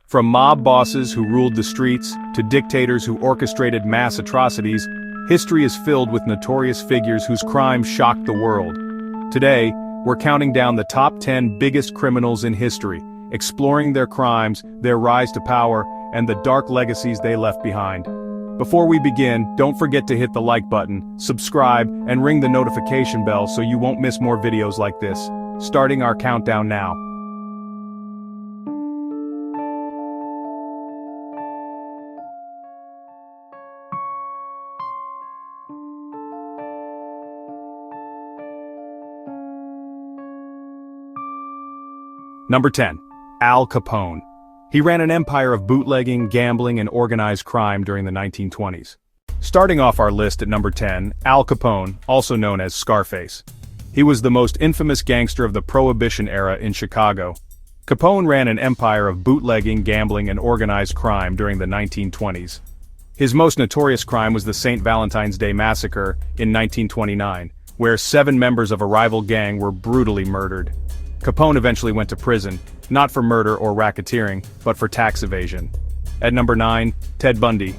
From mob bosses who ruled the streets, to dictators who orchestrated mass atrocities, history is filled with notorious figures whose crimes shocked the world. Today, we're counting down the top 10 biggest criminals in history, exploring their crimes, their rise to power, and the dark legacies they left behind. Before we begin, don't forget to hit the like button, subscribe, and ring the notification bell so you won't miss more videos like this. Starting our countdown now. Number 10. Al Capone. He ran an empire of bootlegging, gambling, and organized crime during the 1920s. Starting off our list at number 10, Al Capone, also known as Scarface. He was the most infamous gangster of the Prohibition era in Chicago. Capone ran an empire of bootlegging, gambling, and organized crime during the 1920s. His most notorious crime was the St. Valentine's Day Massacre in 1929, where 7 members of a rival gang were brutally murdered. Capone eventually went to prison, not for murder or racketeering, but for tax evasion. At number 9, Ted Bundy.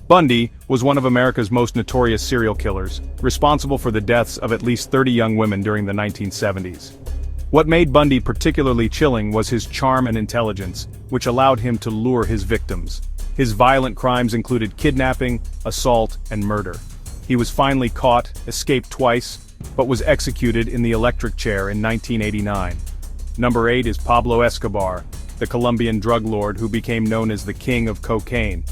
Bundy was one of America's most notorious serial killers, responsible for the deaths of at least 30 young women during the 1970s. What made Bundy particularly chilling was his charm and intelligence, which allowed him to lure his victims. His violent crimes included kidnapping, assault, and murder. He was finally caught, escaped twice, but was executed in the electric chair in 1989. Number 8 is Pablo Escobar, the Colombian drug lord who became known as the King of Cocaine.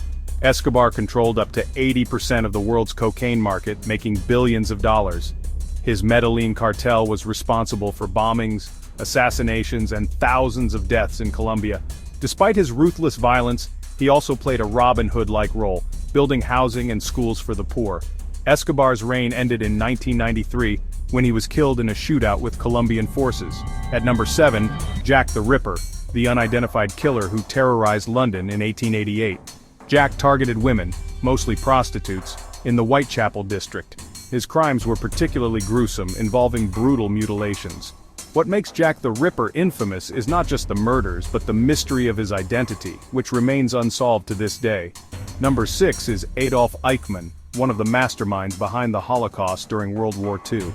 Escobar controlled up to 80% of the world's cocaine market, making billions of dollars. His Medellin cartel was responsible for bombings, assassinations, and thousands of deaths in Colombia. Despite his ruthless violence, he also played a Robin Hood-like role, building housing and schools for the poor. Escobar's reign ended in 1993, when he was killed in a shootout with Colombian forces. At number 7, Jack the Ripper, the unidentified killer who terrorized London in 1888. Jack targeted women, mostly prostitutes, in the Whitechapel district. His crimes were particularly gruesome, involving brutal mutilations. What makes Jack the Ripper infamous is not just the murders but the mystery of his identity, which remains unsolved to this day. Number 6 is Adolf Eichmann, one of the masterminds behind the Holocaust during World War II.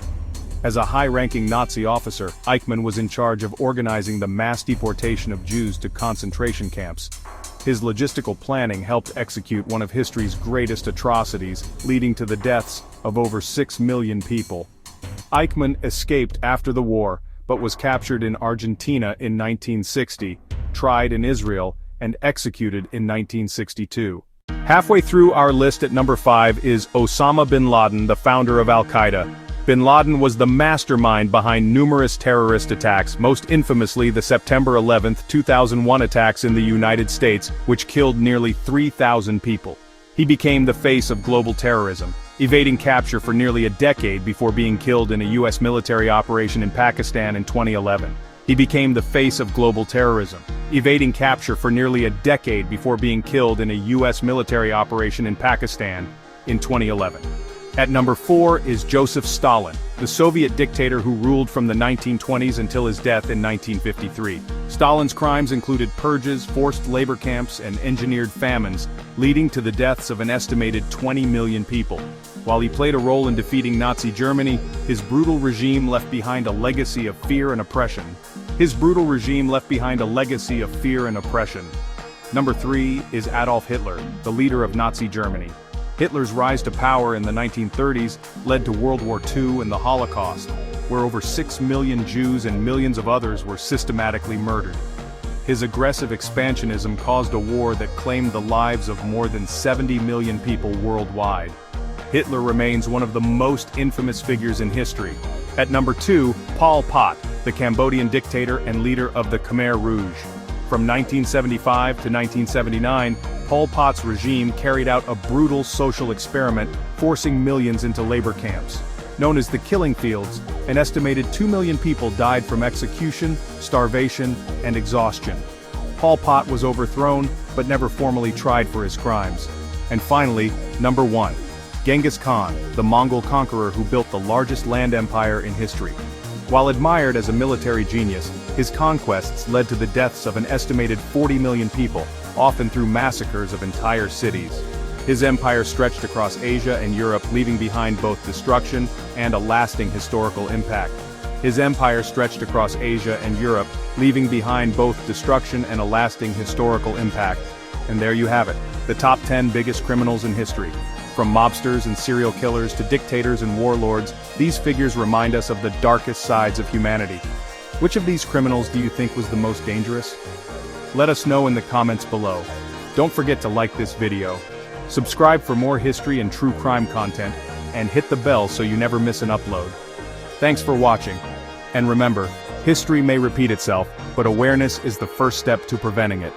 As a high-ranking Nazi officer, Eichmann was in charge of organizing the mass deportation of Jews to concentration camps. His logistical planning helped execute one of history's greatest atrocities, leading to the deaths of over 6 million people. Eichmann escaped after the war, but was captured in Argentina in 1960, tried in Israel, and executed in 1962. Halfway through our list at number 5 is Osama bin Laden, the founder of Al-Qaeda. Bin Laden was the mastermind behind numerous terrorist attacks, most infamously the September 11, 2001 attacks in the United States, which killed nearly 3,000 people. He became the face of global terrorism, evading capture for nearly a decade before being killed in a U.S. military operation in Pakistan in 2011. He became the face of global terrorism, evading capture for nearly a decade before being killed in a U.S. military operation in Pakistan in 2011. At number 4 is Joseph Stalin, the Soviet dictator who ruled from the 1920s until his death in 1953. Stalin's crimes included purges, forced labor camps, and engineered famines, leading to the deaths of an estimated 20 million people. While he played a role in defeating Nazi Germany, his brutal regime left behind a legacy of fear and oppression. Number 3 is Adolf Hitler, the leader of Nazi Germany. Hitler's rise to power in the 1930s led to World War II and the Holocaust, where over 6 million Jews and millions of others were systematically murdered. His aggressive expansionism caused a war that claimed the lives of more than 70 million people worldwide. Hitler remains one of the most infamous figures in history. At number 2, Pol Pot, the Cambodian dictator and leader of the Khmer Rouge. From 1975 to 1979, Pol Pot's regime carried out a brutal social experiment, forcing millions into labor camps. Known as the Killing Fields, an estimated 2 million people died from execution, starvation, and exhaustion. Pol Pot was overthrown, but never formally tried for his crimes. And finally, number 1. Genghis Khan, the Mongol conqueror who built the largest land empire in history. While admired as a military genius, his conquests led to the deaths of an estimated 40 million people, often through massacres of entire cities. His empire stretched across Asia and Europe, leaving behind both destruction and a lasting historical impact. His empire stretched across Asia and Europe, leaving behind both destruction and a lasting historical impact. And there you have it, the top 10 biggest criminals in history. From mobsters and serial killers to dictators and warlords, these figures remind us of the darkest sides of humanity. Which of these criminals do you think was the most dangerous? Let us know in the comments below. Don't forget to like this video, subscribe for more history and true crime content, and hit the bell so you never miss an upload. Thanks for watching. And remember, history may repeat itself, but awareness is the first step to preventing it.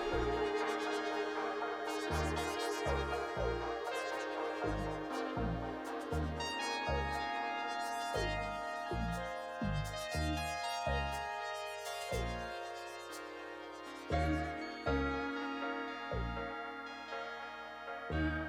You